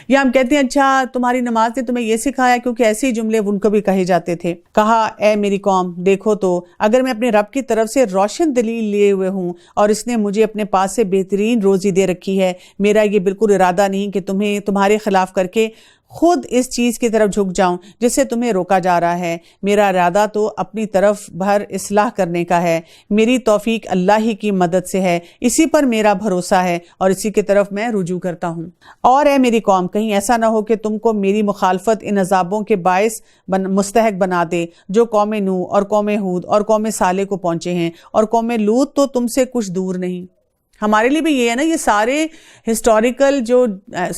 یا ہم کہتے ہیں اچھا تمہاری نماز نے تمہیں یہ سکھایا، کیونکہ ایسے ہی جملے ان کو بھی کہے جاتے تھے۔ کہا اے میری قوم دیکھو تو، اگر میں اپنے رب کی طرف سے روشن دلیل لیے ہوئے ہوں اور اس نے مجھے اپنے پاس سے بہترین روزی دے رکھی ہے، میرا یہ بالکل ارادہ نہیں کہ تمہیں تمہارے خلاف کر کے خود اس چیز کی طرف جھک جاؤں جس سے تمہیں روکا جا رہا ہے۔ میرا ارادہ تو اپنی طرف بھر اصلاح کرنے کا ہے، میری توفیق اللہ ہی کی مدد سے ہے، اسی پر میرا بھروسہ ہے اور اسی کی طرف میں رجوع کرتا ہوں۔ اور اے میری قوم، کہیں ایسا نہ ہو کہ تم کو میری مخالفت ان عذابوں کے باعث مستحق بنا دے جو قوم نوح اور قوم ہود اور قوم صالح کو پہنچے ہیں، اور قوم لوط تو تم سے کچھ دور نہیں۔ ہمارے لیے بھی یہ ہے نا، یہ سارے ہسٹوریکل جو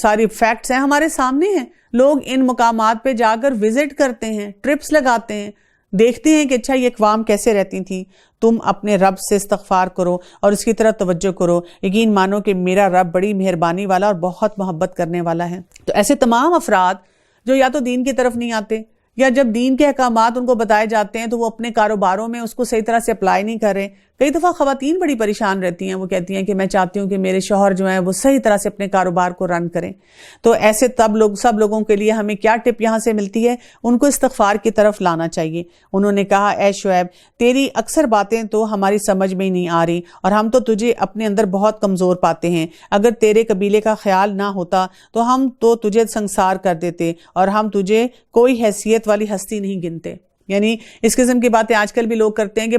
ساری فیکٹس ہیں ہمارے سامنے ہیں۔ لوگ ان مقامات پہ جا کر وزٹ کرتے ہیں، ٹرپس لگاتے ہیں، دیکھتے ہیں کہ اچھا یہ اقوام کیسے رہتی تھیں۔ تم اپنے رب سے استغفار کرو اور اس کی طرف توجہ کرو، یقین مانو کہ میرا رب بڑی مہربانی والا اور بہت محبت کرنے والا ہے۔ تو ایسے تمام افراد جو یا تو دین کی طرف نہیں آتے، یا جب دین کے احکامات ان کو بتائے جاتے ہیں تو وہ اپنے کاروباروں میں اس کو صحیح طرح سے اپلائی نہیں کر رہے۔ کئی دفعہ خواتین بڑی پریشان رہتی ہیں، وہ کہتی ہیں کہ میں چاہتی ہوں کہ میرے شوہر جو ہیں وہ صحیح طرح سے اپنے کاروبار کو رن کریں۔ تو ایسے سب لوگوں کے لیے ہمیں کیا ٹپ یہاں سے ملتی ہے؟ ان کو استغفار کی طرف لانا چاہیے۔ انہوں نے کہا اے شعیب، تیری اکثر باتیں تو ہماری سمجھ میں ہی نہیں آ رہی اور ہم تو تجھے اپنے اندر بہت کمزور پاتے ہیں۔ اگر تیرے قبیلے کا خیال نہ ہوتا تو ہم تو تجھے سنسار کر دیتے اور ہم تجھے کوئی حیثیت والی ہستی نہیں گنتے۔ یعنی اس قسم کی باتیں آج کل بھی لوگ کرتے ہیں کہ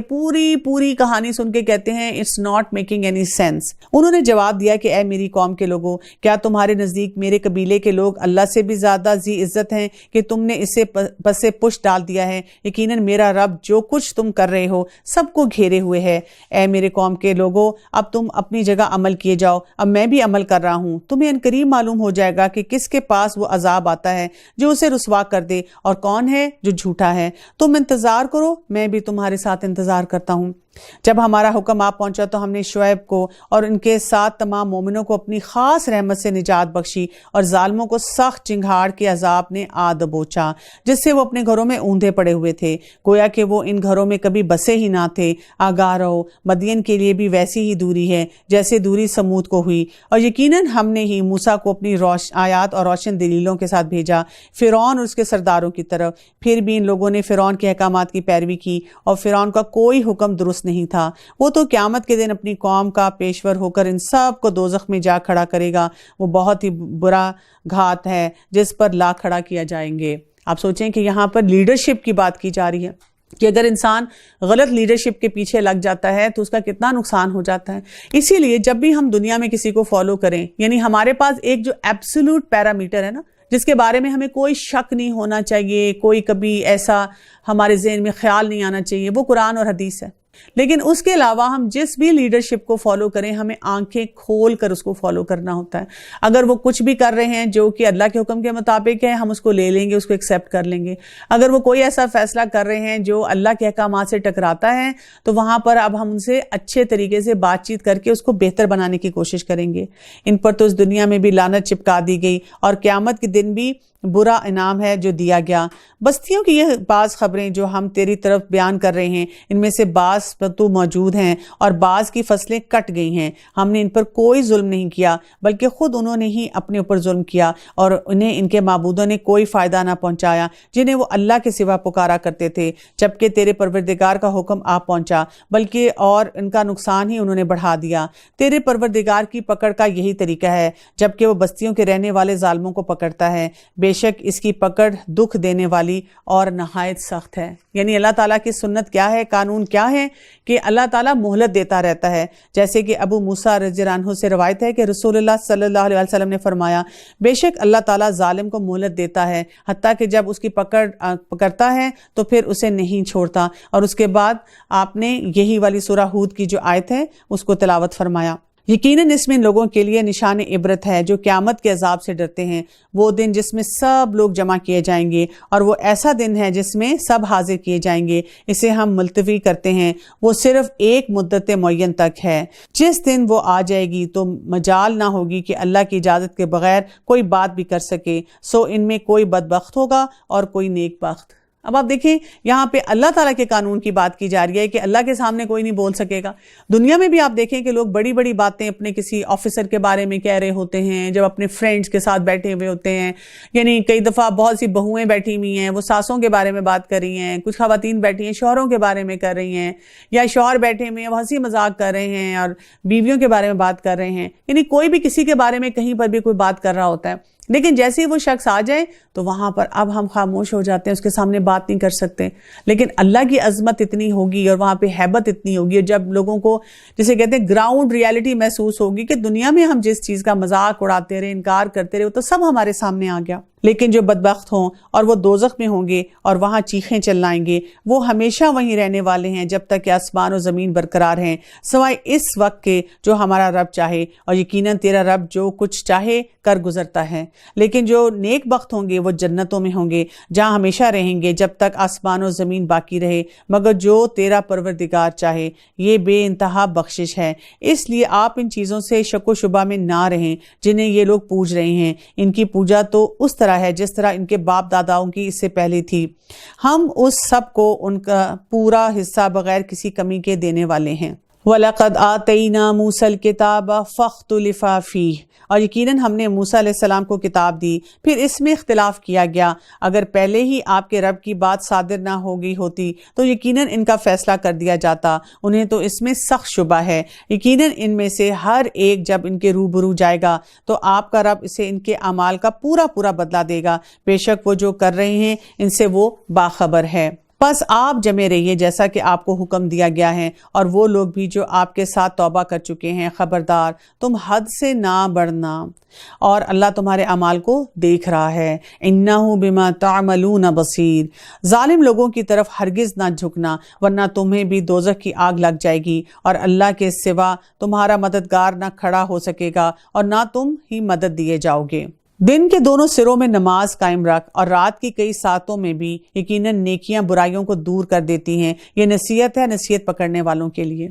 پوری کہانی سن کے کہتے ہیں it's not making any sense. انہوں نے جواب دیا کہ اے میری قوم کے لوگوں، کیا تمہارے نزدیک میرے قبیلے کے لوگ اللہ سے بھی زیادہ ذی عزت ہیں کہ تم نے اسے پس پش ڈال دیا ہے؟ یقیناً میرا رب جو کچھ تم کر رہے ہو سب کو گھیرے ہوئے ہے۔ اے میرے قوم کے لوگوں، اب تم اپنی جگہ عمل کیے جاؤ، اب میں بھی عمل کر رہا ہوں۔ تمہیں عنقریب معلوم ہو جائے گا کہ کس کے پاس وہ عذاب آتا ہے جو اسے رسوا کر دے اور کون ہے جو جھوٹا ہے۔ تم انتظار کرو، میں بھی تمہارے ساتھ انتظار کرتا ہوں۔ جب ہمارا حکم آ پہنچا تو ہم نے شعیب کو اور ان کے ساتھ تمام مومنوں کو اپنی خاص رحمت سے نجات بخشی، اور ظالموں کو سخت چنگھاڑ کے عذاب نے آ دبوچا جس سے وہ اپنے گھروں میں اوندھے پڑے ہوئے تھے، گویا کہ وہ ان گھروں میں کبھی بسے ہی نہ تھے۔ آگاہ رہو، مدین کے لیے بھی ویسی ہی دوری ہے جیسے دوری سمود کو ہوئی، اور یقیناً ہم نے ہی موسیٰ کو اپنی آیات اور روشن دلیلوں کے ساتھ بھیجا فرعون اور اس کے سرداروں کی طرف۔ پھر بھی ان لوگوں نے فرعون کے احکامات کی پیروی کی اور فرعون کا کوئی حکم درست نہیں تھا۔ وہ تو قیامت کے دن اپنی قوم کا پیشور ہو کر ان سب کو دوزخ میں جا کھڑا کرے گا۔ وہ بہت ہی برا گھات ہے جس پر لا کھڑا کیا جائیں گے۔ آپ سوچیں کہ یہاں پر لیڈرشپ کی بات کی جا رہی ہے کہ اگر انسان غلط لیڈرشپ کے پیچھے لگ جاتا ہے تو اس کا کتنا نقصان ہو جاتا ہے۔ اسی لیے جب بھی ہم دنیا میں کسی کو فالو کریں، یعنی ہمارے پاس ایک جو ایبسولوٹ پیرامیٹر ہے نا، جس کے بارے میں ہمیں کوئی شک نہیں ہونا چاہیے، کوئی کبھی ایسا ہمارے ذہن میں خیال نہیں آنا چاہیے، وہ قرآن اور حدیث ہے۔ لیکن اس کے علاوہ ہم جس بھی لیڈرشپ کو فالو کریں، ہمیں آنکھیں کھول کر اس کو فالو کرنا ہوتا ہے۔ اگر وہ کچھ بھی کر رہے ہیں جو کہ اللہ کے حکم کے مطابق ہے، ہم اس کو لے لیں گے، اس کو ایکسیپٹ کر لیں گے۔ اگر وہ کوئی ایسا فیصلہ کر رہے ہیں جو اللہ کے احکامات سے ٹکراتا ہے تو وہاں پر اب ہم ان سے اچھے طریقے سے بات چیت کر کے اس کو بہتر بنانے کی کوشش کریں گے۔ ان پر تو اس دنیا میں بھی لعنت چپکا دی گئی اور قیامت کے دن بھی برا انعام ہے جو دیا گیا۔ بستیوں کی یہ بعض خبریں جو ہم تیری طرف بیان کر رہے ہیں، ان میں سے بعض تو موجود ہیں اور بعض کی فصلیں کٹ گئی ہیں۔ ہم نے ان پر کوئی ظلم نہیں کیا بلکہ خود انہوں نے ہی اپنے اوپر ظلم کیا، اور انہیں ان کے معبودوں نے کوئی فائدہ نہ پہنچایا جنہیں وہ اللہ کے سوا پکارا کرتے تھے، جبکہ تیرے پروردگار کا حکم آ پہنچا، بلکہ اور ان کا نقصان ہی انہوں نے بڑھا دیا۔ تیرے پروردگار کی پکڑ کا یہی طریقہ ہے جبکہ وہ بستیوں کے رہنے والے ظالموں کو پکڑتا ہے، بے شک اس کی پکڑ دکھ دینے والی اور نہایت سخت ہے۔ یعنی اللہ تعالیٰ کی سنت کیا ہے، قانون کیا ہے کہ اللہ تعالیٰ مہلت دیتا رہتا ہے۔ جیسے کہ ابو موسیٰ رضی اللہ عنہ سے روایت ہے کہ رسول اللہ صلی اللہ علیہ وسلم نے فرمایا، بے شک اللہ تعالیٰ ظالم کو مہلت دیتا ہے حتیٰ کہ جب اس کی پکڑتا ہے تو پھر اسے نہیں چھوڑتا۔ اور اس کے بعد آپ نے یہی والی سورہ ہود کی جو آیت ہے اس کو تلاوت فرمایا۔ یقیناً اس میں ان لوگوں کے لیے نشان عبرت ہے جو قیامت کے عذاب سے ڈرتے ہیں، وہ دن جس میں سب لوگ جمع کیے جائیں گے، اور وہ ایسا دن ہے جس میں سب حاضر کیے جائیں گے۔ اسے ہم ملتوی کرتے ہیں، وہ صرف ایک مدت معین تک ہے۔ جس دن وہ آ جائے گی تو مجال نہ ہوگی کہ اللہ کی اجازت کے بغیر کوئی بات بھی کر سکے، سو ان میں کوئی بدبخت ہوگا اور کوئی نیک بخت۔ اب آپ دیکھیں یہاں پہ اللہ تعالیٰ کے قانون کی بات کی جا رہی ہے کہ اللہ کے سامنے کوئی نہیں بول سکے گا. دنیا میں بھی آپ دیکھیں کہ لوگ بڑی بڑی باتیں اپنے کسی آفیسر کے بارے میں کہہ رہے ہوتے ہیں جب اپنے فرینڈز کے ساتھ بیٹھے ہوئے ہوتے ہیں. یعنی کئی دفعہ بہت سی بہویں بیٹھی ہوئی ہیں، وہ ساسوں کے بارے میں بات کر رہی ہیں، کچھ خواتین بیٹھی ہیں شوہروں کے بارے میں کر رہی ہیں، یا شوہر بیٹھے ہوئے ہیں وہ ہنسی مذاق کر رہے ہیں اور بیویوں کے بارے میں بات کر رہے ہیں. یعنی کوئی بھی کسی کے بارے میں کہیں پر بھی کوئی بات کر رہا ہوتا ہے، لیکن جیسے ہی وہ شخص آ جائے تو وہاں پر اب ہم خاموش ہو جاتے ہیں، اس کے سامنے بات نہیں کر سکتے. لیکن اللہ کی عظمت اتنی ہوگی اور وہاں پہ ہیبت اتنی ہوگی، اور جب لوگوں کو جسے کہتے ہیں گراؤنڈ ریالٹی محسوس ہوگی کہ دنیا میں ہم جس چیز کا مذاق اڑاتے رہے، انکار کرتے رہے، وہ تو سب ہمارے سامنے آ گیا. لیکن جو بدبخت ہوں اور وہ دوزخ میں ہوں گے اور وہاں چیخیں چلائیں گے، وہ ہمیشہ وہیں رہنے والے ہیں جب تک کہ آسمان و زمین برقرار ہیں، سوائے اس وقت کے جو ہمارا رب چاہے، اور یقیناً تیرا رب جو کچھ چاہے کر گزرتا ہے. لیکن جو نیک بخت ہوں گے وہ جنتوں میں ہوں گے جہاں ہمیشہ رہیں گے جب تک آسمان و زمین باقی رہے، مگر جو تیرا پروردگار چاہے. یہ بے انتہا بخشش ہے. اس لیے آپ ان چیزوں سے شک و شبہ میں نہ رہیں جنہیں یہ لوگ پوج رہے ہیں. ان کی پوجا تو اس طرح ہے جس طرح ان کے باپ داداؤں کی اس سے پہلے تھی. ہم اس سب کو ان کا پورا حصہ بغیر کسی کمی کے دینے والے ہیں. وَلَقَدْ آتَيْنَا مُوسَى الْكِتَابَ فَاخْتُلِفَ فِيهِ، اور یقیناً ہم نے موسیٰ علیہ السلام کو کتاب دی، پھر اس میں اختلاف کیا گیا. اگر پہلے ہی آپ کے رب کی بات صادر نہ ہو گئی ہوتی تو یقیناً ان کا فیصلہ کر دیا جاتا. انہیں تو اس میں سخت شبہ ہے. یقیناً ان میں سے ہر ایک جب ان کے روبرو جائے گا تو آپ کا رب اسے ان کے اعمال کا پورا پورا بدلہ دے گا. بے شک وہ جو کر رہے ہیں ان سے وہ باخبر ہے. پس آپ جمے رہیے جیسا کہ آپ کو حکم دیا گیا ہے، اور وہ لوگ بھی جو آپ کے ساتھ توبہ کر چکے ہیں. خبردار تم حد سے نہ بڑھنا، اور اللہ تمہارے اعمال کو دیکھ رہا ہے. انہ بما تعملون بصیر. ظالم لوگوں کی طرف ہرگز نہ جھکنا ورنہ تمہیں بھی دوزخ کی آگ لگ جائے گی، اور اللہ کے سوا تمہارا مددگار نہ کھڑا ہو سکے گا اور نہ تم ہی مدد دیے جاؤ گے. دن کے دونوں سروں میں نماز قائم رکھ، اور رات کی کئی ساعتوں میں بھی. یقیناً نیکیاں برائیوں کو دور کر دیتی ہیں. یہ نصیحت ہے نصیحت پکڑنے والوں کے لیے.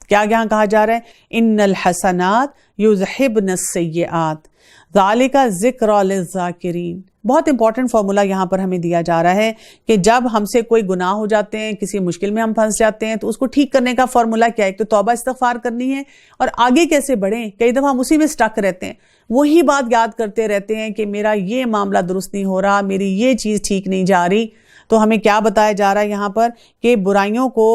کیا یہاں کہا جا رہا ہے؟ ان الحسنات یذہبن السیئات ذالک ذکری للذاکرین. بہت امپورٹنٹ فارمولا یہاں پر ہمیں دیا جا رہا ہے کہ جب ہم سے کوئی گناہ ہو جاتے ہیں، کسی مشکل میں ہم پھنس جاتے ہیں، تو اس کو ٹھیک کرنے کا فارمولا کیا ہے؟ ایک تو توبہ استغفار کرنی ہے، اور آگے کیسے بڑھیں. کئی دفعہ ہم اسی میں سٹک رہتے ہیں، وہی بات یاد کرتے رہتے ہیں کہ میرا یہ معاملہ درست نہیں ہو رہا، میری یہ چیز ٹھیک نہیں جا رہی. تو ہمیں کیا بتایا جا رہا ہے یہاں پر کہ برائیوں کو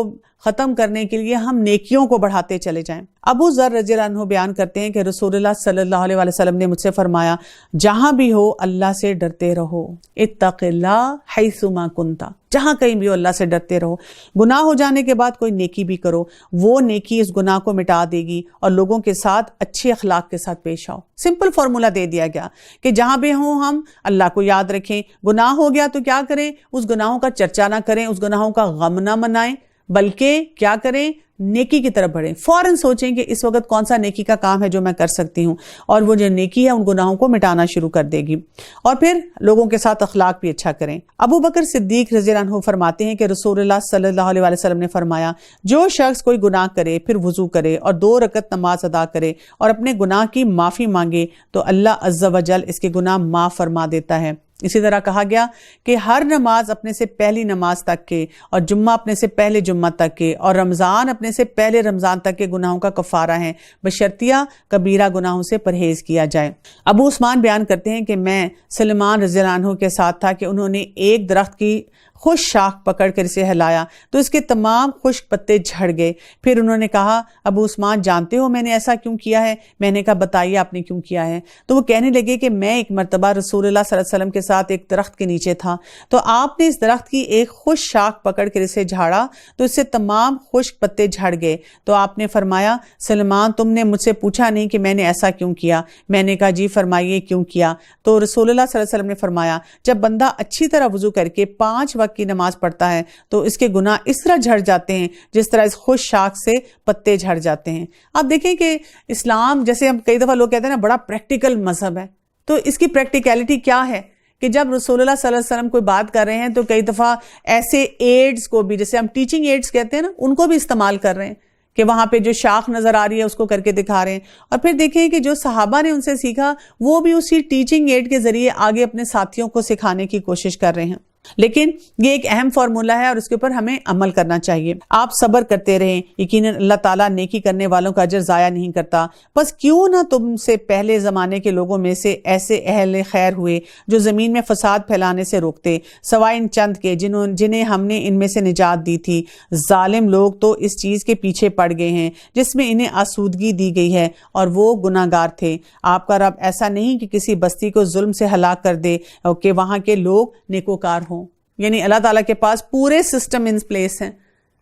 ختم کرنے کے لیے ہم نیکیوں کو بڑھاتے چلے جائیں. ابو ذر رضی اللہ عنہ بیان کرتے ہیں کہ رسول اللہ صلی اللہ علیہ وسلم نے مجھ سے فرمایا، جہاں بھی ہو اللہ سے ڈرتے رہو. اتق اللہ حیثما کنت. جہاں کہیں بھی ہو اللہ سے ڈرتے رہو. گناہ ہو جانے کے بعد کوئی نیکی بھی کرو، وہ نیکی اس گناہ کو مٹا دے گی، اور لوگوں کے ساتھ اچھے اخلاق کے ساتھ پیش آؤ. سمپل فارمولا دے دیا گیا کہ جہاں بھی ہوں ہم اللہ کو یاد رکھیں. گناہ ہو گیا تو کیا کریں؟ اس گناہوں کا چرچا نہ کریں، اس گناہوں کا غم نہ منائیں، بلکہ کیا کریں؟ نیکی کی طرف بڑھیں. فوراً سوچیں کہ اس وقت کون سا نیکی کا کام ہے جو میں کر سکتی ہوں، اور وہ جو نیکی ہے ان گناہوں کو مٹانا شروع کر دے گی. اور پھر لوگوں کے ساتھ اخلاق بھی اچھا کریں. ابو بکر صدیق رضی اللہ عنہ فرماتے ہیں کہ رسول اللہ صلی اللہ علیہ وسلم نے فرمایا، جو شخص کوئی گناہ کرے پھر وضو کرے اور 2 رکعت نماز ادا کرے اور اپنے گناہ کی معافی مانگے تو اللہ عز و جل اس کے گناہ معاف فرما دیتا ہے. اسی طرح کہا گیا کہ ہر نماز اپنے سے پہلی نماز تک کے، اور جمعہ اپنے سے پہلے جمعہ تک کے، اور رمضان اپنے سے پہلے رمضان تک کے گناہوں کا کفارہ ہیں، بشرطیہ کبیرہ گناہوں سے پرہیز کیا جائے. ابو عثمان بیان کرتے ہیں کہ میں سلمان رضی اللہ عنہ کے ساتھ تھا کہ انہوں نے ایک درخت کی خشک شاخ پکڑ کر اسے ہلایا تو اس کے تمام خشک پتے جھڑ گئے. پھر انہوں نے کہا، ابو عثمان جانتے ہو میں نے ایسا کیوں کیا ہے؟ میں نے کہا بتائیے آپ نے کیوں کیا ہے؟ تو وہ کہنے لگے کہ میں ایک مرتبہ رسول اللہ صلی اللہ علیہ وسلم کے ساتھ ایک درخت کے نیچے تھا، تو آپ نے اس درخت کی ایک خشک شاخ پکڑ کر اسے جھاڑا تو اس سے تمام خشک پتے جھڑ گئے. تو آپ نے فرمایا، سلمان تم نے مجھ سے پوچھا نہیں کہ میں نے ایسا کیوں کیا؟ میں نے کہا جی فرمائیے کیوں کیا؟ تو رسول اللہ صلی اللہ علیہ وسلم نے فرمایا، جب بندہ اچھی طرح وضو کر کے 5 وقت کی نماز پڑھتا ہے تو اس کے گناہ اس طرح جھڑ جاتے ہیں جس طرح اس خشک شاخ سے پتے جھڑ جاتے ہیں. آپ دیکھیں کہ اسلام، جیسے ہم کئی دفعہ لوگ کہتے ہیں نا بڑا پریکٹیکل مذہب ہے، تو اس کی پریکٹیکلٹی کیا ہے کہ جب رسول اللہ صلی اللہ علیہ وسلم کوئی بات کر رہے ہیں تو کئی دفعہ ایسے ایڈز کو بھی، جیسے ہم ٹیچنگ ایڈز کہتے ہیں نا، ان کو بھی استعمال کر رہے ہیں کہ وہاں پہ جو شاخ نظر آ رہی ہے اس کو کر کے دکھا رہے ہیں. اور پھر دیکھیں کہ جو صحابہ نے ان سے سیکھا وہ بھی اسی ٹیچنگ ایڈ کے ذریعے آگے اپنے ساتھیوں کو سکھانے کی کوشش کر رہے ہیں. لیکن یہ ایک اہم فارمولا ہے اور اس کے اوپر ہمیں عمل کرنا چاہیے. آپ صبر کرتے رہیں, یقیناً اللہ تعالیٰ نیکی کرنے والوں کا اجر ضائع نہیں کرتا. بس کیوں نہ تم سے پہلے زمانے کے لوگوں میں سے ایسے اہل خیر ہوئے جو زمین میں فساد پھیلانے سے روکتے, سوائے ان چند کے جنہیں ہم نے ان میں سے نجات دی تھی. ظالم لوگ تو اس چیز کے پیچھے پڑ گئے ہیں جس میں انہیں آسودگی دی گئی ہے اور وہ گناہ گار تھے. آپ کا رب ایسا نہیں کہ کسی بستی کو ظلم سے ہلاک کر دے کہ وہاں کے لوگ نیکوکار ہوں. یعنی اللہ تعالیٰ کے پاس پورے سسٹم ان پلیس ہیں.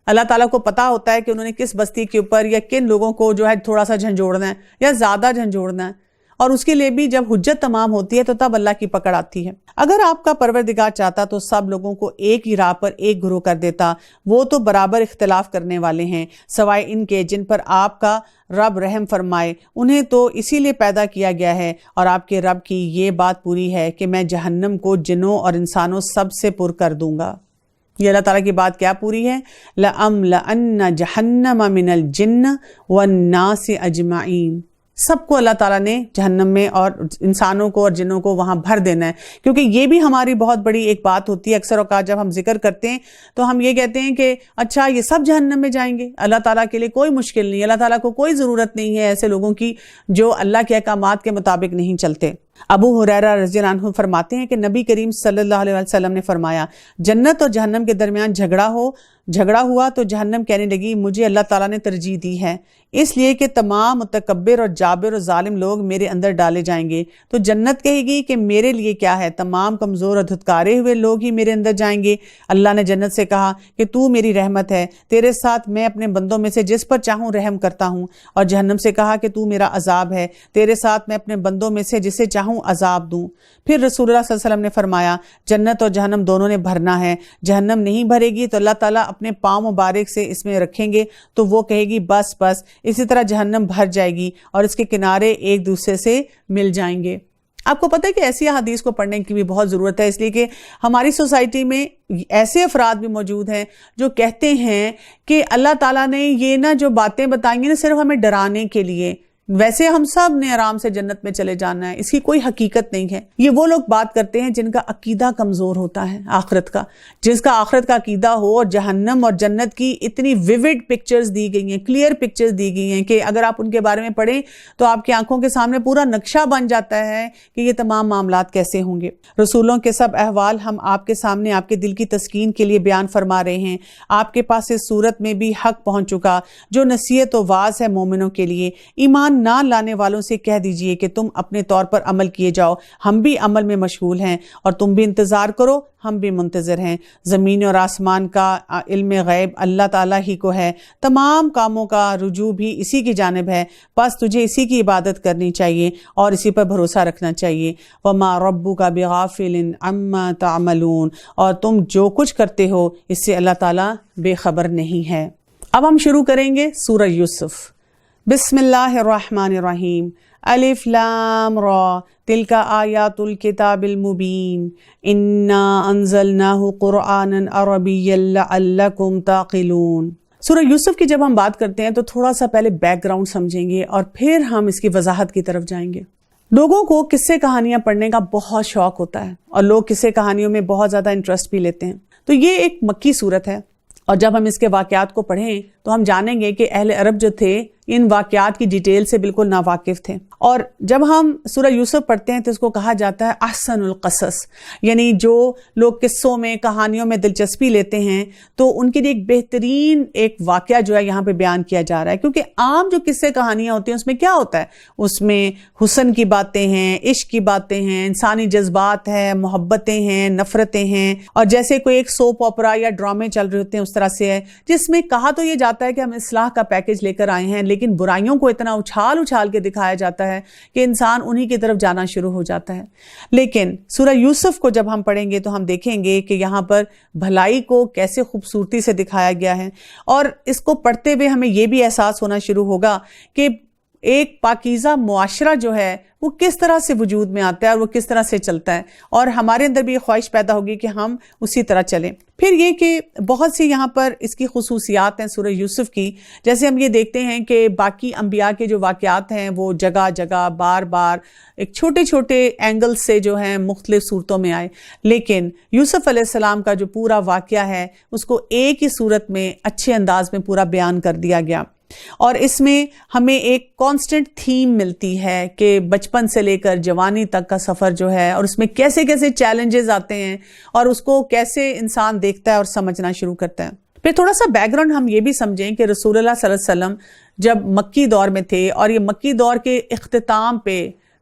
اللہ تعالیٰ کو پتا ہوتا ہے کہ انہوں نے کس بستی کے اوپر یا کن لوگوں کو جو ہے تھوڑا سا جھنجھوڑنا ہے یا زیادہ جھنجھوڑنا ہے, اور اس کے لیے بھی جب حجت تمام ہوتی ہے تو تب اللہ کی پکڑ آتی ہے. اگر آپ کا پروردگار چاہتا تو سب لوگوں کو ایک ہی راہ پر ایک گروہ کر دیتا. وہ تو برابر اختلاف کرنے والے ہیں سوائے ان کے جن پر آپ کا رب رحم فرمائے. انہیں تو اسی لیے پیدا کیا گیا ہے, اور آپ کے رب کی یہ بات پوری ہے کہ میں جہنم کو جنوں اور انسانوں سب سے پر کر دوں گا. یہ اللہ تعالیٰ کی بات کیا پوری ہے؟ لَأَمْلَأَنَّ جَهَنَّمَ مِنَ الْجِنِّ وَالنَّاسِ أَجْمَعِينَ. سب کو اللہ تعالیٰ نے جہنم میں اور انسانوں کو اور جنوں کو وہاں بھر دینا ہے. کیونکہ یہ بھی ہماری بہت بڑی ایک بات ہوتی ہے. اکثر اوقات جب ہم ذکر کرتے ہیں تو ہم یہ کہتے ہیں کہ اچھا یہ سب جہنم میں جائیں گے, اللہ تعالیٰ کے لیے کوئی مشکل نہیں, اللہ تعالیٰ کو کوئی ضرورت نہیں ہے ایسے لوگوں کی جو اللہ کے احکامات کے مطابق نہیں چلتے. ابو ہریرہ رضی اللہ عنہ فرماتے ہیں کہ نبی کریم صلی اللہ علیہ وسلم نے فرمایا, جنت اور جہنم کے درمیان جھگڑا ہوا تو جہنم کہنے لگی مجھے اللہ تعالیٰ نے ترجیح دی ہے, اس لیے کہ تمام متکبر اور جابر اور ظالم لوگ میرے اندر ڈالے جائیں گے. تو جنت کہے گی کہ میرے لیے کیا ہے, تمام کمزور اور دھتکارے ہوئے لوگ ہی میرے اندر جائیں گے. اللہ نے جنت سے کہا کہ تو میری رحمت ہے, تیرے ساتھ میں اپنے بندوں میں سے جس پر چاہوں رحم کرتا ہوں. اور جہنم سے کہا کہ تو میرا عذاب ہے, تیرے ساتھ میں اپنے بندوں میں سے جسے چاہوں عذاب دوں. پھر رسول اللہ صلی اللہ علیہ وسلم نے فرمایا جنت اور جہنم دونوں نے بھرنا ہے. جہنم نہیں بھرے گی تو اللہ تعالیٰ اپنے پاؤں مبارک سے اس میں رکھیں گے تو وہ کہے گی بس بس. اسی طرح جہنم بھر جائے گی اور اس کے کنارے ایک دوسرے سے مل جائیں گے. آپ کو پتہ ہے کہ ایسی حدیث کو پڑھنے کی بھی بہت ضرورت ہے, اس لیے کہ ہماری سوسائٹی میں ایسے افراد بھی موجود ہیں جو کہتے ہیں کہ اللہ تعالیٰ نے یہ نہ جو باتیں بتائیں گے نا صرف ہمیں ڈرانے کے لیے, ویسے ہم سب نے آرام سے جنت میں چلے جانا ہے, اس کی کوئی حقیقت نہیں ہے. یہ وہ لوگ بات کرتے ہیں جن کا عقیدہ کمزور ہوتا ہے آخرت کا, جس کا آخرت کا عقیدہ ہو, اور جہنم اور جنت کی اتنی ویوڈ پکچرز دی گئی ہیں, کلیئر پکچرز دی گئی ہیں کہ اگر آپ ان کے بارے میں پڑھیں تو آپ کی آنکھوں کے سامنے پورا نقشہ بن جاتا ہے کہ یہ تمام معاملات کیسے ہوں گے. رسولوں کے سب احوال ہم آپ کے سامنے آپ کے دل کی تسکین کے لیے بیان فرما رہے ہیں. آپ کے پاس اس صورت میں بھی حق پہنچ چکا جو نصیحت و واعظ ہے مومنوں کے لیے. ایمان نہ لانے والوں سے کہہ دیجئے کہ تم اپنے طور پر عمل کیے جاؤ, ہم بھی عمل میں مشغول ہیں, اور تم بھی انتظار کرو, ہم بھی منتظر ہیں. زمین اور آسمان کا علم غیب اللہ تعالیٰ ہی کو ہے, تمام کاموں کا رجوع بھی اسی کی جانب ہے, بس تجھے اسی کی عبادت کرنی چاہیے اور اسی پر بھروسہ رکھنا چاہیے. وَمَا رَبُّكَ بِغَافِلٍ عَمَّا تَعْمَلُونَ, اور تم جو کچھ کرتے ہو اس سے اللہ تعالیٰ بے خبر نہیں ہے. اب ہم شروع کریں گے سورہ یوسف. بسم اللہ الرحمن الرحیم. الف لام را تلک آیات الکتاب المبین انا انزلناہ قرآنا عربیا لعلکم تعقلون. سورہ یوسف کی جب ہم بات کرتے ہیں تو تھوڑا سا پہلے بیک گراؤنڈ سمجھیں گے اور پھر ہم اس کی وضاحت کی طرف جائیں گے. لوگوں کو قصے کہانیاں پڑھنے کا بہت شوق ہوتا ہے اور لوگ قصے کہانیوں میں بہت زیادہ انٹرسٹ بھی لیتے ہیں. تو یہ ایک مکی صورت ہے, اور جب ہم اس کے واقعات کو پڑھیں تو ہم جانیں گے کہ اہل عرب جو تھے ان واقعات کی ڈیٹیل سے بالکل ناواقف تھے. اور جب ہم سورہ یوسف پڑھتے ہیں تو اس کو کہا جاتا ہے احسن القصص, یعنی جو لوگ قصوں میں کہانیوں میں دلچسپی لیتے ہیں تو ان کے لیے ایک بہترین ایک واقعہ جو ہے یہاں پہ بیان کیا جا رہا ہے. کیونکہ عام جو قصے کہانیاں ہوتی ہیں اس میں کیا ہوتا ہے, اس میں حسن کی باتیں ہیں, عشق کی باتیں ہیں, انسانی جذبات ہیں, محبتیں ہیں, نفرتیں ہیں, اور جیسے کوئی ایک سوپ اوپرا یا ڈرامے چل رہے ہوتے ہیں اس طرح سے ہے, جس میں کہا تو یہ جاتا ہے کہ ہم اصلاح کا پیکج لے کر آئے ہیں, لیکن برائیوں کو اتنا اچھال کے دکھایا جاتا ہے کہ انسان انہی کی طرف جانا شروع ہو جاتا ہے. لیکن سورہ یوسف کو جب ہم پڑھیں گے تو ہم دیکھیں گے کہ یہاں پر بھلائی کو کیسے خوبصورتی سے دکھایا گیا ہے, اور اس کو پڑھتے ہوئے ہمیں یہ بھی احساس ہونا شروع ہوگا کہ ایک پاکیزہ معاشرہ جو ہے وہ کس طرح سے وجود میں آتا ہے اور وہ کس طرح سے چلتا ہے، اور ہمارے اندر بھی یہ خواہش پیدا ہوگی کہ ہم اسی طرح چلیں۔ پھر یہ کہ بہت سی یہاں پر اس کی خصوصیات ہیں سورہ یوسف کی، جیسے ہم یہ دیکھتے ہیں کہ باقی انبیاء کے جو واقعات ہیں وہ جگہ جگہ بار بار ایک چھوٹے چھوٹے اینگل سے جو ہیں مختلف صورتوں میں آئے، لیکن یوسف علیہ السلام کا جو پورا واقعہ ہے اس کو ایک ہی صورت میں اچھے انداز میں پورا بیان کر دیا گیا، اور اس میں ہمیں ایک کانسٹنٹ تھیم ملتی ہے کہ بچپن سے لے کر جوانی تک کا سفر جو ہے، اور اس میں کیسے کیسے چیلنجز آتے ہیں اور اس کو کیسے انسان دیکھتا ہے اور سمجھنا شروع کرتا ہے۔ پھر تھوڑا سا بیک گراؤنڈ ہم یہ بھی سمجھیں کہ رسول اللہ صلی اللہ علیہ وسلم جب مکی دور میں تھے، اور یہ مکی دور کے اختتام پہ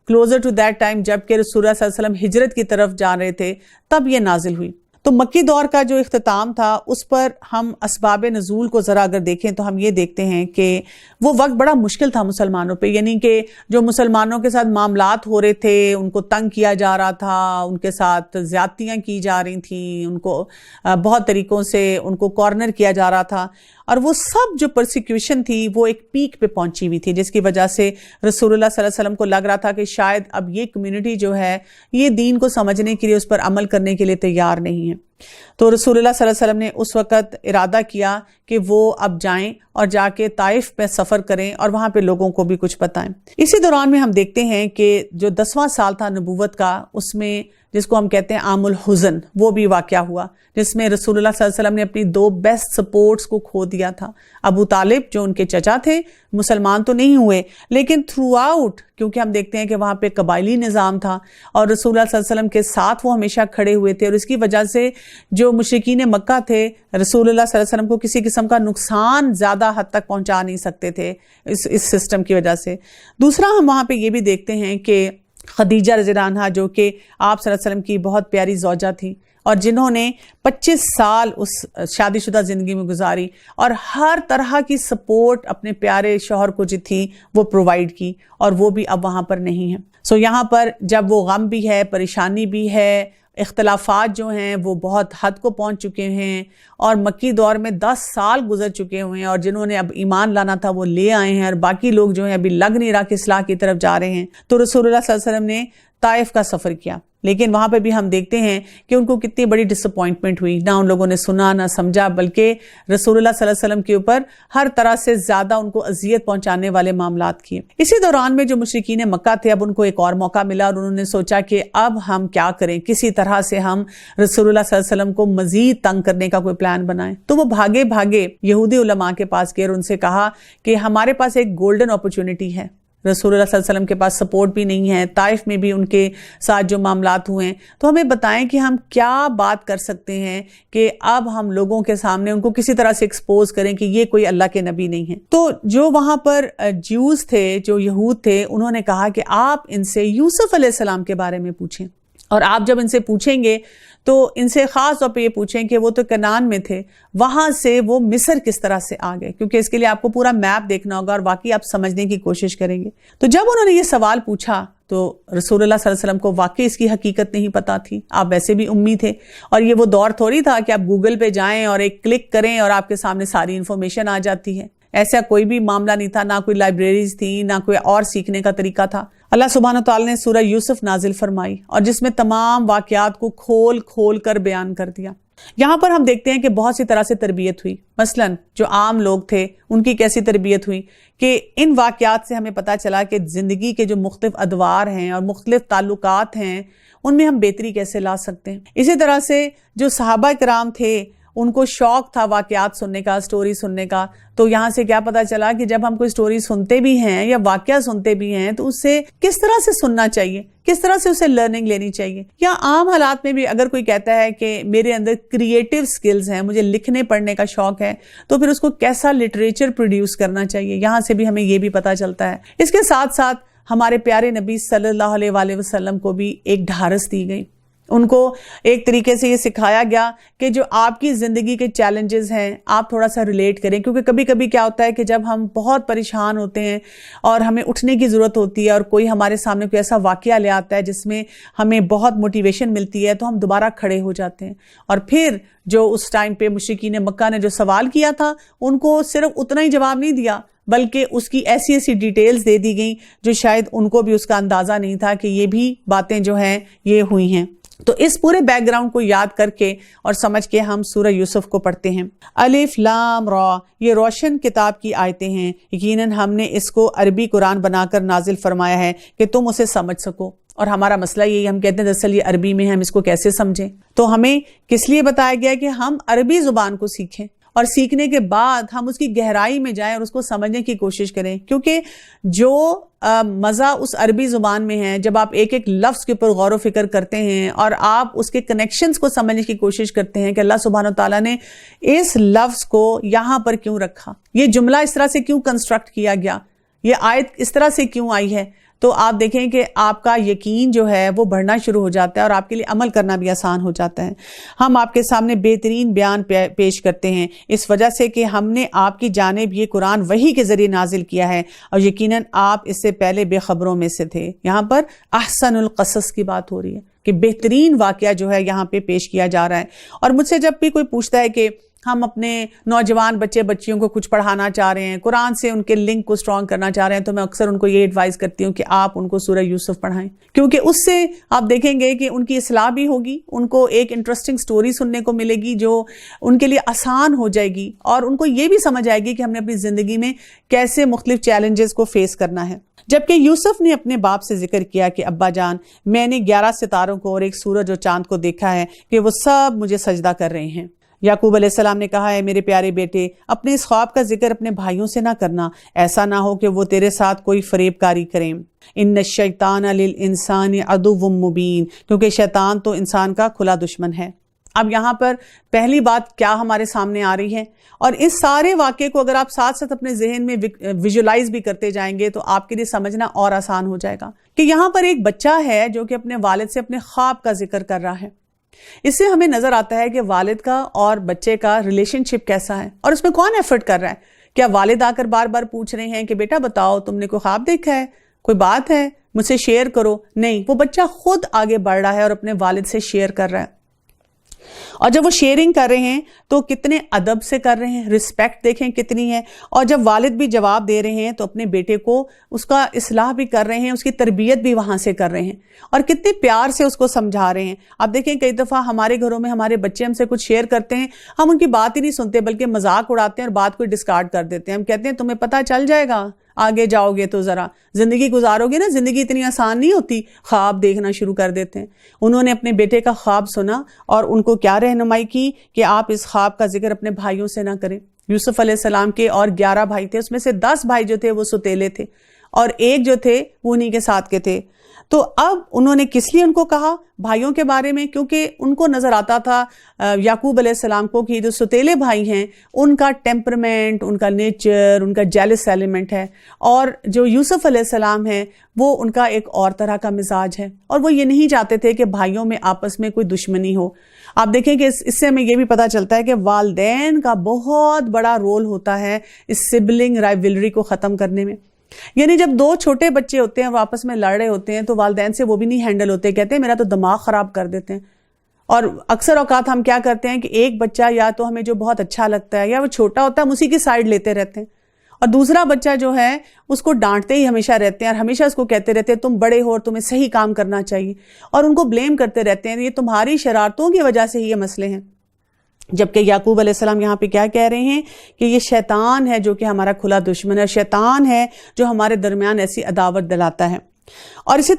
کلوزر ٹو دیٹ ٹائم جب کہ رسول اللہ صلی اللہ علیہ وسلم ہجرت کی طرف جا رہے تھے، تب یہ نازل ہوئی۔ تو مکی دور کا جو اختتام تھا اس پر ہم اسباب نزول کو ذرا اگر دیکھیں تو ہم یہ دیکھتے ہیں کہ وہ وقت بڑا مشکل تھا مسلمانوں پہ، یعنی کہ جو مسلمانوں کے ساتھ معاملات ہو رہے تھے، ان کو تنگ کیا جا رہا تھا، ان کے ساتھ زیادتیاں کی جا رہی تھیں، ان کو بہت طریقوں سے ان کو کارنر کیا جا رہا تھا، اور وہ سب جو پرسیکیوشن تھی وہ ایک پیک پہ پہنچی ہوئی تھی، جس کی وجہ سے رسول اللہ صلی اللہ علیہ وسلم کو لگ رہا تھا کہ شاید اب یہ کمیونٹی جو ہے یہ دین کو سمجھنے کے لیے، اس پر عمل کرنے کے لیے تیار نہیں ہے۔ تو رسول اللہ صلی اللہ علیہ وسلم نے اس وقت ارادہ کیا کہ وہ اب جائیں اور جا کے طائف پہ سفر کریں اور وہاں پہ لوگوں کو بھی کچھ بتائیں۔ اسی دوران میں ہم دیکھتے ہیں کہ جو 10واں سال تھا نبوت کا، اس میں جس کو ہم کہتے ہیں عام الحزن، وہ بھی واقعہ ہوا، جس میں رسول اللہ صلی اللہ علیہ وسلم نے اپنی 2 بیسٹ سپورٹس کو کھو دیا تھا۔ ابو طالب جو ان کے چچا تھے، مسلمان تو نہیں ہوئے، لیکن تھرو آؤٹ کیونکہ ہم دیکھتے ہیں کہ وہاں پہ قبائلی نظام تھا اور رسول اللہ صلی اللہ علیہ وسلم کے ساتھ وہ ہمیشہ کھڑے ہوئے تھے، اور اس کی وجہ سے جو مشرکین مکہ تھے رسول اللہ صلی اللہ علیہ وسلم کو کسی قسم کا نقصان زیادہ حد تک پہنچا نہیں سکتے تھے اس سسٹم کی وجہ سے۔ دوسرا ہم وہاں پہ یہ بھی دیکھتے ہیں کہ خدیجہ رضی اللہ عنہا جو کہ آپ صلی اللہ علیہ وسلم کی بہت پیاری زوجہ تھی، اور جنہوں نے 25 سال اس شادی شدہ زندگی میں گزاری اور ہر طرح کی سپورٹ اپنے پیارے شوہر کو جو تھی وہ پرووائڈ کی، اور وہ بھی اب وہاں پر نہیں ہے۔ یہاں پر جب وہ غم بھی ہے، پریشانی بھی ہے، اختلافات جو ہیں وہ بہت حد کو پہنچ چکے ہیں، اور مکی دور میں 10 سال گزر چکے ہوئے ہیں، اور جنہوں نے اب ایمان لانا تھا وہ لے آئے ہیں، اور باقی لوگ جو ہیں ابھی لگ نہیں رہا کہ اصلاح کی طرف جا رہے ہیں۔ تو رسول اللہ صلی اللہ علیہ وسلم نے طائف کا سفر کیا، لیکن وہاں پہ بھی ہم دیکھتے ہیں کہ ان کو کتنی بڑی ڈس اپوائنٹمنٹ ہوئی، نہ ان لوگوں نے سنا نہ سمجھا، بلکہ رسول اللہ صلی اللہ علیہ وسلم کے اوپر ہر طرح سے زیادہ ان کو اذیت پہنچانے والے معاملات کیے۔ اسی دوران میں جو مشرکین مکہ تھے، اب ان کو ایک اور موقع ملا، اور انہوں نے سوچا کہ اب ہم کیا کریں، کسی طرح سے ہم رسول اللہ صلی اللہ علیہ وسلم کو مزید تنگ کرنے کا کوئی پلان بنائیں۔ تو وہ بھاگے بھاگے یہودی علماء کے پاس گئے اور ان سے کہا کہ ہمارے پاس ایک گولڈن اپرچونٹی ہے، رسول اللہ صلی اللہ علیہ وسلم کے پاس سپورٹ بھی نہیں ہے، طائف میں بھی ان کے ساتھ جو معاملات ہوئے ہیں، تو ہمیں بتائیں کہ ہم کیا بات کر سکتے ہیں کہ اب ہم لوگوں کے سامنے ان کو کسی طرح سے ایکسپوز کریں کہ یہ کوئی اللہ کے نبی نہیں ہے۔ تو جو وہاں پر جیوز تھے، جو یہود تھے، انہوں نے کہا کہ آپ ان سے یوسف علیہ السلام کے بارے میں پوچھیں، اور آپ جب ان سے پوچھیں گے تو ان سے خاص طور پہ یہ پوچھیں کہ وہ تو کنعان میں تھے، وہاں سے وہ مصر کس طرح سے آ گئے، کیونکہ اس کے لیے آپ کو پورا میپ دیکھنا ہوگا اور واقعی آپ سمجھنے کی کوشش کریں گے۔ تو جب انہوں نے یہ سوال پوچھا تو رسول اللہ صلی اللہ علیہ وسلم کو واقعی اس کی حقیقت نہیں پتا تھی، آپ ویسے بھی امی تھے، اور یہ وہ دور تھوڑی تھا کہ آپ گوگل پہ جائیں اور ایک کلک کریں اور آپ کے سامنے ساری انفارمیشن آ جاتی ہے، ایسا کوئی بھی معاملہ نہیں تھا، نہ کوئی لائبریریز تھی، نہ کوئی اور سیکھنے کا طریقہ تھا۔ اللہ سبحانہ وتعالی نے سورہ یوسف نازل فرمائی اور جس میں تمام واقعات کو کھول کھول کر بیان کر دیا۔ یہاں پر ہم دیکھتے ہیں کہ بہت سی طرح سے تربیت ہوئی، مثلا جو عام لوگ تھے ان کی کیسی تربیت ہوئی، کہ ان واقعات سے ہمیں پتہ چلا کہ زندگی کے جو مختلف ادوار ہیں اور مختلف تعلقات ہیں ان میں ہم بہتری کیسے لا سکتے ہیں۔ اسی طرح سے جو صحابہ کرام تھے ان کو شوق تھا واقعات سننے کا، سٹوری سننے کا، تو یہاں سے کیا پتہ چلا کہ جب ہم کوئی سٹوری سنتے بھی ہیں یا واقعہ سنتے بھی ہیں تو اس سے کس طرح سے سننا چاہیے، کس طرح سے اسے لرننگ لینی چاہیے۔ یا عام حالات میں بھی اگر کوئی کہتا ہے کہ میرے اندر کریٹیو سکلز ہیں، مجھے لکھنے پڑھنے کا شوق ہے، تو پھر اس کو کیسا لٹریچر پروڈیوس کرنا چاہیے، یہاں سے بھی ہمیں یہ بھی پتہ چلتا ہے۔ اس کے ساتھ ساتھ ہمارے پیارے نبی صلی اللہ علیہ وآلہ وسلم کو بھی ایک ڈھارس دی گئی، ان کو ایک طریقے سے یہ سکھایا گیا کہ جو آپ کی زندگی کے چیلنجز ہیں آپ تھوڑا سا ریلیٹ کریں، کیونکہ کبھی کبھی کیا ہوتا ہے کہ جب ہم بہت پریشان ہوتے ہیں اور ہمیں اٹھنے کی ضرورت ہوتی ہے اور کوئی ہمارے سامنے کوئی ایسا واقعہ لے آتا ہے جس میں ہمیں بہت موٹیویشن ملتی ہے تو ہم دوبارہ کھڑے ہو جاتے ہیں، اور پھر جو اس ٹائم پہ مشرکین مکہ نے جو سوال کیا تھا ان کو صرف اتنا ہی جواب نہیں دیا بلکہ اس کی ایسی ایسی ڈیٹیلز دے دی گئیں جو شاید ان کو بھی اس کا اندازہ نہیں تھا کہ یہ بھی باتیں جو ہیں یہ ہوئی ہیں۔ تو اس پورے بیک گراؤنڈ کو یاد کر کے اور سمجھ کے ہم سورہ یوسف کو پڑھتے ہیں۔ الف لام را، یہ روشن کتاب کی آیتیں ہیں، یقیناً ہم نے اس کو عربی قرآن بنا کر نازل فرمایا ہے کہ تم اسے سمجھ سکو۔ اور ہمارا مسئلہ یہی، ہم کہتے ہیں دراصل یہ عربی میں ہے، ہم اس کو کیسے سمجھیں؟ تو ہمیں کس لیے بتایا گیا کہ ہم عربی زبان کو سیکھیں اور سیکھنے کے بعد ہم اس کی گہرائی میں جائیں اور اس کو سمجھنے کی کوشش کریں، کیونکہ جو مزہ اس عربی زبان میں ہے، جب آپ ایک ایک لفظ کے اوپر غور و فکر کرتے ہیں اور آپ اس کے کنیکشنز کو سمجھنے کی کوشش کرتے ہیں کہ اللہ سبحانہ وتعالیٰ نے اس لفظ کو یہاں پر کیوں رکھا، یہ جملہ اس طرح سے کیوں کنسٹرکٹ کیا گیا، یہ آیت اس طرح سے کیوں آئی ہے، تو آپ دیکھیں کہ آپ کا یقین جو ہے وہ بڑھنا شروع ہو جاتا ہے اور آپ کے لیے عمل کرنا بھی آسان ہو جاتا ہے۔ ہم آپ کے سامنے بہترین بیان پیش کرتے ہیں اس وجہ سے کہ ہم نے آپ کی جانب یہ قرآن وحی کے ذریعے نازل کیا ہے، اور یقیناً آپ اس سے پہلے بے خبروں میں سے تھے۔ یہاں پر احسن القصص کی بات ہو رہی ہے کہ بہترین واقعہ جو ہے یہاں پہ پیش کیا جا رہا ہے۔ اور مجھ سے جب بھی کوئی پوچھتا ہے کہ ہم اپنے نوجوان بچیوں کو کچھ پڑھانا چاہ رہے ہیں، قرآن سے ان کے لنک کو سٹرونگ کرنا چاہ رہے ہیں، تو میں اکثر ان کو یہ ایڈوائز کرتی ہوں کہ آپ ان کو سورہ یوسف پڑھائیں، کیونکہ اس سے آپ دیکھیں گے کہ ان کی اصلاح بھی ہوگی، ان کو ایک انٹرسٹنگ سٹوری سننے کو ملے گی جو ان کے لیے آسان ہو جائے گی، اور ان کو یہ بھی سمجھ آئے گی کہ ہم نے اپنی زندگی میں کیسے مختلف چیلنجز کو فیس کرنا ہے۔ جبکہ یوسف نے اپنے باپ سے ذکر کیا کہ ابا جان، میں نے 11 ستاروں کو اور ایک سورج اور چاند کو دیکھا ہے کہ وہ سب مجھے سجدہ کر رہے ہیں۔ یعقوب علیہ السلام نے کہا ہے میرے پیارے بیٹے، اپنے اس خواب کا ذکر اپنے بھائیوں سے نہ کرنا، ایسا نہ ہو کہ وہ تیرے ساتھ کوئی فریب کاری کریں۔ ان الشیطان للانسان عدو مبین، کیونکہ شیطان تو انسان کا کھلا دشمن ہے۔ اب یہاں پر پہلی بات کیا ہمارے سامنے آ رہی ہے، اور اس سارے واقعے کو اگر آپ ساتھ ساتھ اپنے ذہن میں ویژولائز بھی کرتے جائیں گے تو آپ کے لیے سمجھنا اور آسان ہو جائے گا کہ یہاں پر ایک بچہ ہے جو کہ اپنے والد سے اپنے خواب کا ذکر کر رہا ہے۔ اس سے ہمیں نظر آتا ہے کہ والد کا اور بچے کا ریلیشن شپ کیسا ہے، اور اس میں کون ایفرٹ کر رہا ہے۔ کیا والد آ کر بار بار پوچھ رہے ہیں کہ بیٹا بتاؤ تم نے کوئی خواب دیکھا ہے، کوئی بات ہے مجھ سے شیئر کرو؟ نہیں، وہ بچہ خود آگے بڑھ رہا ہے اور اپنے والد سے شیئر کر رہا ہے، اور جب وہ شیئرنگ کر رہے ہیں تو کتنے ادب سے کر رہے ہیں، رسپیکٹ دیکھیں کتنی ہے، اور جب والد بھی جواب دے رہے ہیں تو اپنے بیٹے کو اس کا اصلاح بھی کر رہے ہیں، اس کی تربیت بھی وہاں سے کر رہے ہیں، اور کتنے پیار سے اس کو سمجھا رہے ہیں۔ آپ دیکھیں کئی دفعہ ہمارے گھروں میں ہمارے بچے ہم سے کچھ شیئر کرتے ہیں، ہم ان کی بات ہی نہیں سنتے بلکہ مذاق اڑاتے ہیں اور بات کو ڈسکارڈ کر دیتے ہیں۔ ہم کہتے ہیں تمہیں پتہ چل جائے گا، آگے جاؤ گے تو ذرا زندگی گزارو گے نا، زندگی اتنی آسان نہیں ہوتی۔ خواب دیکھنا شروع کر دیتے ہیں۔ انہوں نے اپنے بیٹے کا خواب سنا اور ان کو کیا رہنمائی کی کہ آپ اس خواب کا ذکر اپنے بھائیوں سے نہ کریں۔ یوسف علیہ السلام کے اور 11 بھائی تھے، اس میں سے 10 بھائی جو تھے وہ ستیلے تھے اور ایک جو تھے وہ انہی کے ساتھ کے تھے۔ تو اب انہوں نے کس لیے ان کو کہا بھائیوں کے بارے میں؟ کیونکہ ان کو نظر آتا تھا یعقوب علیہ السلام کو کہ جو ستیلے بھائی ہیں ان کا ٹیمپرمنٹ، ان کا نیچر، ان کا جیلس ایلیمنٹ ہے، اور جو یوسف علیہ السلام ہیں وہ ان کا ایک اور طرح کا مزاج ہے، اور وہ یہ نہیں چاہتے تھے کہ بھائیوں میں آپس میں کوئی دشمنی ہو۔ آپ دیکھیں کہ اس سے ہمیں یہ بھی پتہ چلتا ہے کہ والدین کا بہت بڑا رول ہوتا ہے اس سبلنگ رائیولری کو ختم کرنے میں۔ یعنی جب 2 چھوٹے بچے ہوتے ہیں وہ آپس میں لڑ رہے ہوتے ہیں تو والدین سے وہ بھی نہیں ہینڈل ہوتے، کہتے ہیں میرا تو دماغ خراب کر دیتے ہیں۔ اور اکثر اوقات ہم کیا کرتے ہیں کہ ایک بچہ یا تو ہمیں جو بہت اچھا لگتا ہے یا وہ چھوٹا ہوتا ہے ہم اسی کی سائڈ لیتے رہتے ہیں، اور دوسرا بچہ جو ہے اس کو ڈانٹتے ہی ہمیشہ رہتے ہیں اور ہمیشہ اس کو کہتے رہتے ہیں تم بڑے ہو اور تمہیں صحیح کام کرنا چاہیے، اور ان کو بلیم کرتے رہتے ہیں یہ تمہاری شرارتوں کی وجہ سے ہی یہ مسئلے ہیں۔ جبکہ یعقوب علیہ السلام یہاں پہ کیا کہہ رہے ہیں کہ یہ شیطان ہے جو کہ ہمارا کھلا دشمن ہے، شیطان ہے جو ہمارے درمیان ایسی عداوت دلاتا ہے، اور اسی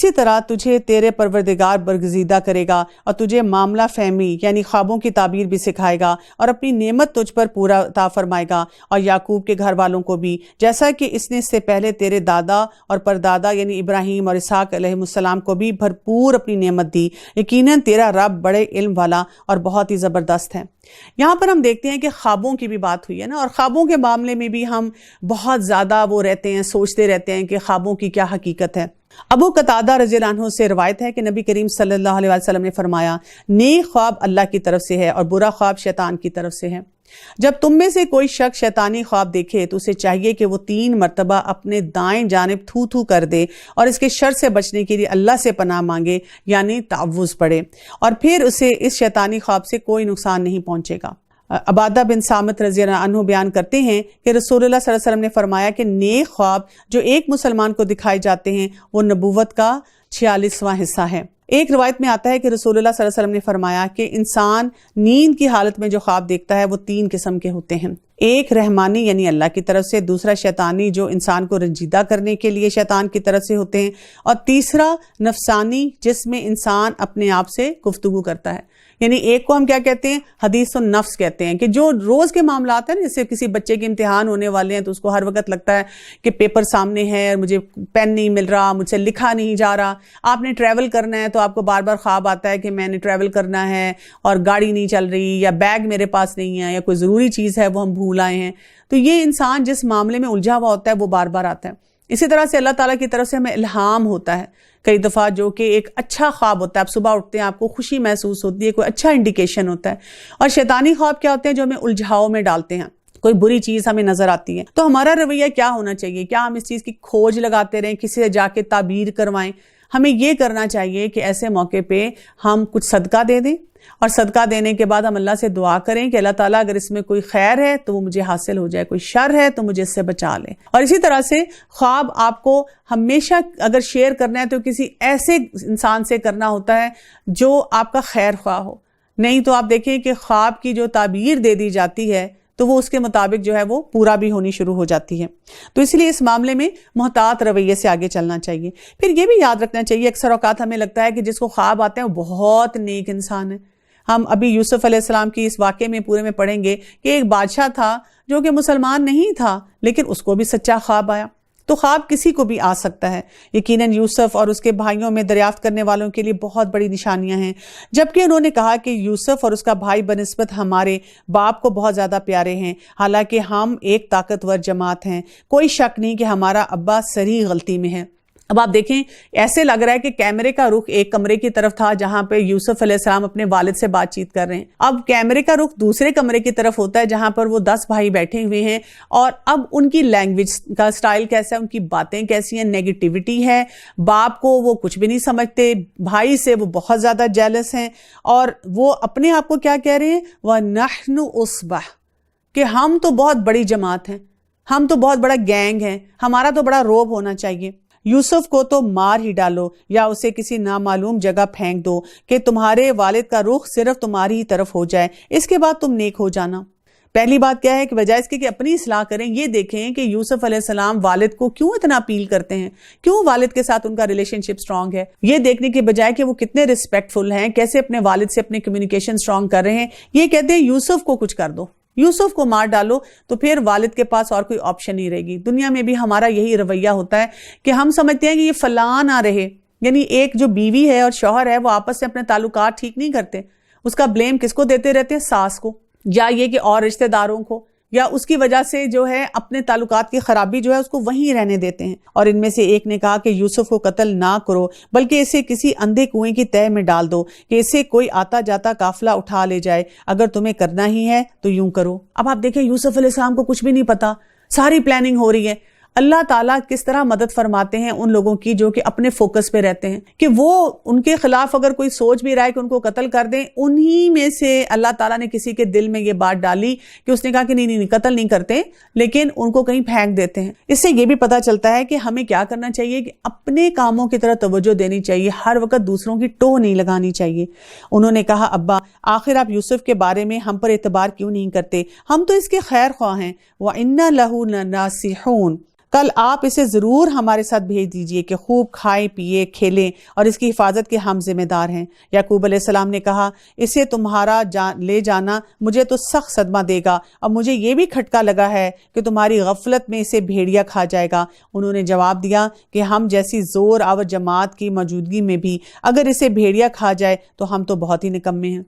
طرح تجھے تیرے پروردگار برگزیدہ کرے گا اور تجھے معاملہ فہمی یعنی خوابوں کی تعبیر بھی سکھائے گا، اور اپنی نعمت تجھ پر پورا عطا فرمائے گا، اور یعقوب کے گھر والوں کو بھی، جیسا کہ اس نے اس سے پہلے تیرے دادا اور پردادا یعنی ابراہیم اور اسحاق علیہ السلام کو بھی بھرپور اپنی نعمت دی۔ یقیناً تیرا رب بڑے علم والا اور بہت ہی زبردست ہے۔ یہاں پر ہم دیکھتے ہیں کہ خوابوں کی بھی بات ہوئی ہے نا، اور خوابوں کے معاملے میں بھی ہم بہت زیادہ وہ رہتے ہیں، سوچتے رہتے ہیں کہ خوابوں کی کیا حقیقت ہے۔ ابو قتادہ رضی اللہ عنہ سے روایت ہے کہ نبی کریم صلی اللہ علیہ وسلم نے فرمایا نیک خواب اللہ کی طرف سے ہے اور برا خواب شیطان کی طرف سے ہے۔ جب تم میں سے کوئی شخص شیطانی خواب دیکھے تو اسے چاہیے کہ وہ 3 مرتبہ اپنے دائیں جانب تھو تھو کر دے اور اس کے شر سے بچنے کے لیے اللہ سے پناہ مانگے یعنی تعوذ پڑھے، اور پھر اسے اس شیطانی خواب سے کوئی نقصان نہیں پہنچے گا۔ عبادہ بن صامت رضی اللہ عنہ بیان کرتے ہیں کہ رسول اللہ صلی اللہ علیہ وسلم نے فرمایا کہ نیک خواب جو ایک مسلمان کو دکھائے جاتے ہیں وہ نبوت کا 46واں حصہ ہے۔ ایک روایت میں آتا ہے کہ رسول اللہ صلی اللہ علیہ وسلم نے فرمایا کہ انسان نیند کی حالت میں جو خواب دیکھتا ہے وہ 3 قسم کے ہوتے ہیں۔ ایک رحمانی یعنی اللہ کی طرف سے، دوسرا شیطانی جو انسان کو رنجیدہ کرنے کے لیے شیطان کی طرف سے ہوتے ہیں، اور تیسرا نفسانی جس میں انسان اپنے آپ سے گفتگو کرتا ہے۔ یعنی ایک کو ہم کیا کہتے ہیں؟ حدیث النفس کہتے ہیں، کہ جو روز کے معاملات ہیں، جیسے کسی بچے کے امتحان ہونے والے ہیں تو اس کو ہر وقت لگتا ہے کہ پیپر سامنے ہے، مجھے پین نہیں مل رہا، مجھ سے لکھا نہیں جا رہا۔ آپ نے ٹریول کرنا ہے تو آپ کو بار بار خواب آتا ہے کہ میں نے ٹریول کرنا ہے اور گاڑی نہیں چل رہی، یا بیگ میرے پاس نہیں ہے، یا کوئی ضروری چیز ہے وہ ہم بھول آئے ہیں۔ تو یہ انسان جس معاملے میں الجھا ہوا ہوتا ہے وہ بار بار آتا ہے۔ اسی طرح سے اللہ تعالیٰ کی طرف سے ہمیں الہام ہوتا ہے کئی دفعہ، جو کہ ایک اچھا خواب ہوتا ہے، آپ صبح اٹھتے ہیں آپ کو خوشی محسوس ہوتی ہے، کوئی اچھا انڈیکیشن ہوتا ہے۔ اور شیطانی خواب کیا ہوتے ہیں؟ جو ہمیں الجھاؤ میں ڈالتے ہیں، کوئی بری چیز ہمیں نظر آتی ہے۔ تو ہمارا رویہ کیا ہونا چاہیے؟ کیا ہم اس چیز کی کھوج لگاتے رہیں، کسی سے جا کے تعبیر کروائیں؟ ہمیں یہ کرنا چاہیے کہ ایسے موقع پہ ہم کچھ صدقہ دے دیں، اور صدقہ دینے کے بعد ہم اللہ سے دعا کریں کہ اللہ تعالیٰ اگر اس میں کوئی خیر ہے تو وہ مجھے حاصل ہو جائے، کوئی شر ہے تو مجھے اس سے بچا لے۔ اور اسی طرح سے خواب آپ کو ہمیشہ اگر شیئر کرنا ہے تو کسی ایسے انسان سے کرنا ہوتا ہے جو آپ کا خیر خواہ ہو، نہیں تو آپ دیکھیں کہ خواب کی جو تعبیر دے دی جاتی ہے تو وہ اس کے مطابق جو ہے وہ پورا بھی ہونی شروع ہو جاتی ہے۔ تو اس لیے اس معاملے میں محتاط رویے سے آگے چلنا چاہیے۔ پھر یہ بھی یاد رکھنا چاہیے، اکثر اوقات ہمیں لگتا ہے کہ جس کو خواب آتے ہیں وہ بہت نیک انسان ہے۔ ہم ابھی یوسف علیہ السلام کی اس واقعے میں پورے میں پڑھیں گے کہ ایک بادشاہ تھا جو کہ مسلمان نہیں تھا، لیکن اس کو بھی سچا خواب آیا۔ تو خواب کسی کو بھی آ سکتا ہے۔ یقیناً یوسف اور اس کے بھائیوں میں دریافت کرنے والوں کے لیے بہت بڑی نشانیاں ہیں، جبکہ انہوں نے کہا کہ یوسف اور اس کا بھائی بنسبت ہمارے باپ کو بہت زیادہ پیارے ہیں، حالانکہ ہم ایک طاقتور جماعت ہیں، کوئی شک نہیں کہ ہمارا ابا صریح غلطی میں ہے۔ اب آپ دیکھیں، ایسے لگ رہا ہے کہ کیمرے کا رخ ایک کمرے کی طرف تھا جہاں پہ یوسف علیہ السلام اپنے والد سے بات چیت کر رہے ہیں، اب کیمرے کا رخ دوسرے کمرے کی طرف ہوتا ہے جہاں پر وہ 10 بھائی بیٹھے ہوئے ہیں، اور اب ان کی لینگویج کا سٹائل کیسا ہے، ان کی باتیں کیسی ہیں، نیگیٹیوٹی ہے، باپ کو وہ کچھ بھی نہیں سمجھتے، بھائی سے وہ بہت زیادہ جیلس ہیں، اور وہ اپنے آپ کو کیا کہہ رہے ہیں؟ وَنَحْنُ أُصْبَحْ، کہ ہم تو بہت بڑی جماعت ہیں، ہم تو بہت بڑا گینگ ہیں، ہمارا تو بڑا روب ہونا چاہیے، یوسف کو تو مار ہی ڈالو یا اسے کسی نامعلوم جگہ پھینک دو کہ تمہارے والد کا رخ صرف تمہاری ہی طرف ہو جائے، اس کے بعد تم نیک ہو جانا۔ پہلی بات کیا ہے کہ بجائے اس کے کہ اپنی اصلاح کریں، یہ دیکھیں کہ یوسف علیہ السلام والد کو کیوں اتنا اپیل کرتے ہیں، کیوں والد کے ساتھ ان کا ریلیشن شپ سٹرونگ ہے، یہ دیکھنے کے بجائے کہ وہ کتنے ریسپیکٹفل ہیں، کیسے اپنے والد سے اپنی کمیونیکیشن سٹرونگ کر رہے ہیں، یہ کہتے ہیں یوسف کو کچھ کر دو، یوسف کو مار ڈالو، تو پھر والد کے پاس اور کوئی آپشن نہیں رہے گی۔ دنیا میں بھی ہمارا یہی رویہ ہوتا ہے کہ ہم سمجھتے ہیں کہ یہ فلاں نہ رہے، یعنی ایک جو بیوی ہے اور شوہر ہے وہ آپس سے اپنے تعلقات ٹھیک نہیں کرتے، اس کا بلیم کس کو دیتے رہتے ہیں؟ ساس کو، یا یہ کہ اور رشتہ داروں کو، یا اس کی وجہ سے جو ہے اپنے تعلقات کی خرابی جو ہے اس کو وہیں رہنے دیتے ہیں۔ اور ان میں سے ایک نے کہا کہ یوسف کو قتل نہ کرو بلکہ اسے کسی اندھے کنویں کی تہہ میں ڈال دو کہ اسے کوئی آتا جاتا قافلہ اٹھا لے جائے، اگر تمہیں کرنا ہی ہے تو یوں کرو۔ اب آپ دیکھیں یوسف علیہ السلام کو کچھ بھی نہیں پتا، ساری پلاننگ ہو رہی ہے۔ اللہ تعالیٰ کس طرح مدد فرماتے ہیں ان لوگوں کی جو کہ اپنے فوکس پہ رہتے ہیں، کہ وہ ان کے خلاف اگر کوئی سوچ بھی رہا ہے کہ ان کو قتل کر دیں، انہی میں سے اللہ تعالیٰ نے کسی کے دل میں یہ بات ڈالی کہ اس نے کہا کہ نہیں قتل نہیں کرتے، لیکن ان کو کہیں پھینک دیتے ہیں۔ اس سے یہ بھی پتہ چلتا ہے کہ ہمیں کیا کرنا چاہیے کہ اپنے کاموں کی طرح توجہ دینی چاہیے، ہر وقت دوسروں کی ٹوہ نہیں لگانی چاہیے۔ انہوں نے کہا ابا آخر آپ یوسف کے بارے میں ہم پر اعتبار کیوں نہیں کرتے؟ ہم تو اس کے خیر خواہ ہیں۔ وَإِنَّا لَهُ لَنَاصِحُونَ، کل آپ اسے ضرور ہمارے ساتھ بھیج دیجئے کہ خوب کھائیں پیے کھیلیں، اور اس کی حفاظت کے ہم ذمہ دار ہیں۔ یعقوب علیہ السلام نے کہا اسے تمہارا لے جانا مجھے تو سخت صدمہ دے گا، اور مجھے یہ بھی کھٹکا لگا ہے کہ تمہاری غفلت میں اسے بھیڑیا کھا جائے گا۔ انہوں نے جواب دیا کہ ہم جیسی زور آور جماعت کی موجودگی میں بھی اگر اسے بھیڑیا کھا جائے تو ہم تو بہت ہی نکمے ہیں۔